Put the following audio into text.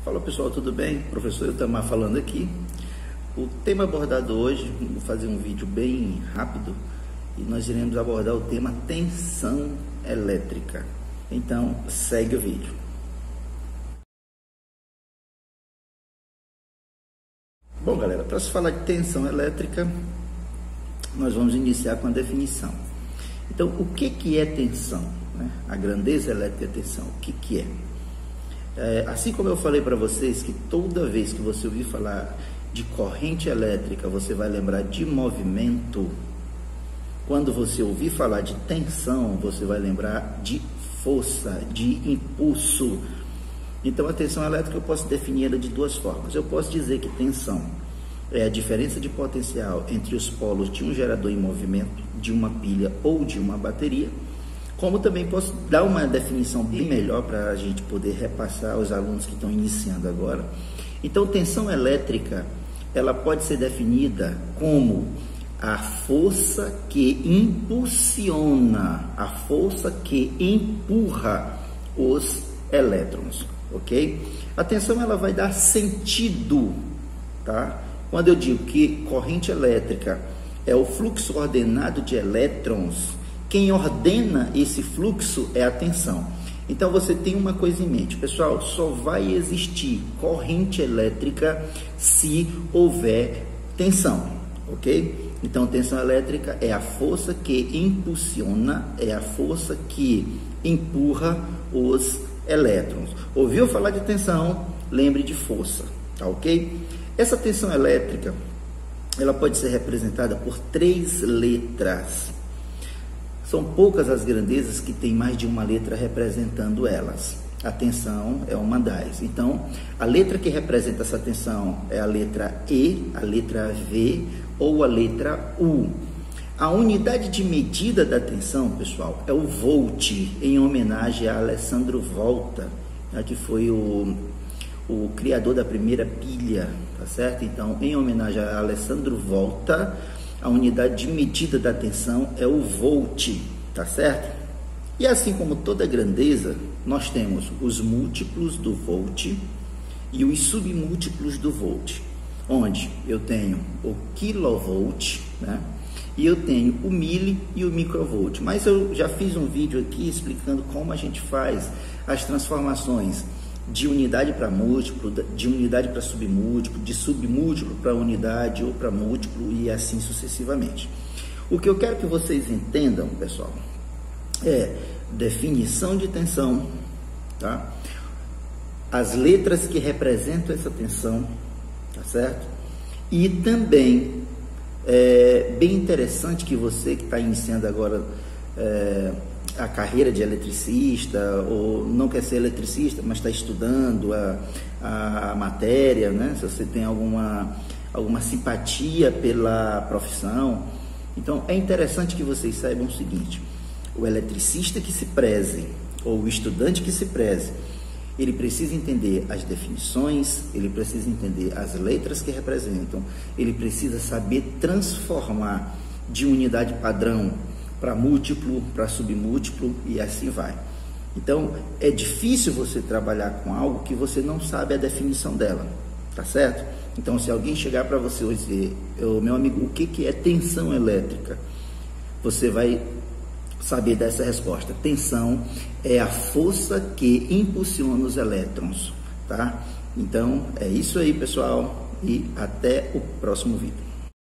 Fala pessoal, tudo bem? Professor Itamar falando aqui. O tema abordado hoje, vou fazer um vídeo bem rápido e nós iremos abordar o tema tensão elétrica. Então, segue o vídeo. Bom galera, para se falar de tensão elétrica, nós vamos iniciar com a definição. Então, o que é tensão? A grandeza elétrica é tensão. O que é? Assim como eu falei para vocês que toda vez que você ouvir falar de corrente elétrica, você vai lembrar de movimento. Quando você ouvir falar de tensão, você vai lembrar de força, de impulso. Então, a tensão elétrica eu posso definir ela de duas formas. Eu posso dizer que tensão é a diferença de potencial entre os polos de um gerador em movimento, de uma pilha ou de uma bateria. Como também posso dar uma definição bem melhor para a gente poder repassar aos alunos que estão iniciando agora. Então, tensão elétrica, ela pode ser definida como a força que impulsiona, a força que empurra os elétrons, ok? A tensão, ela vai dar sentido, tá? Quando eu digo que corrente elétrica é o fluxo ordenado de elétrons, quem ordena esse fluxo é a tensão. Então você tem uma coisa em mente, pessoal, só vai existir corrente elétrica se houver tensão, ok? Então tensão elétrica é a força que impulsiona, é a força que empurra os elétrons. Ouviu falar de tensão? Lembre de força, tá ok? Essa tensão elétrica, ela pode ser representada por 3 letras. São poucas as grandezas que tem mais de uma letra representando elas. A tensão é uma das. Então, a letra que representa essa tensão é a letra E, a letra V ou a letra U. A unidade de medida da tensão, pessoal, é o volt, em homenagem a Alessandro Volta, que foi o criador da primeira pilha, tá certo? Então, em homenagem a Alessandro Volta, a unidade de medida da tensão é o volt, tá certo? E assim como toda grandeza, nós temos os múltiplos do volt e os submúltiplos do volt, onde eu tenho o kilovolt, né? E eu tenho o mili e o microvolt. Mas eu já fiz um vídeo aqui explicando como a gente faz as transformações de unidade para múltiplo, de unidade para submúltiplo, de submúltiplo para unidade ou para múltiplo e assim sucessivamente. O que eu quero que vocês entendam, pessoal, é definição de tensão, tá? As letras que representam essa tensão, tá certo? E também é bem interessante que você que está iniciando agora a carreira de eletricista, ou não quer ser eletricista, mas está estudando a matéria, né? Se você tem alguma simpatia pela profissão, então é interessante que vocês saibam o seguinte: o eletricista que se preze, ou o estudante que se preze, ele precisa entender as definições, ele precisa entender as letras que representam, ele precisa saber transformar de unidade padrão para múltiplo, para submúltiplo e assim vai. Então, é difícil você trabalhar com algo que você não sabe a definição dela, tá certo? Então, se alguém chegar para você e dizer, meu amigo, o que é tensão elétrica? Você vai saber dessa resposta. Tensão é a força que impulsiona os elétrons, tá? Então, é isso aí, pessoal, e até o próximo vídeo.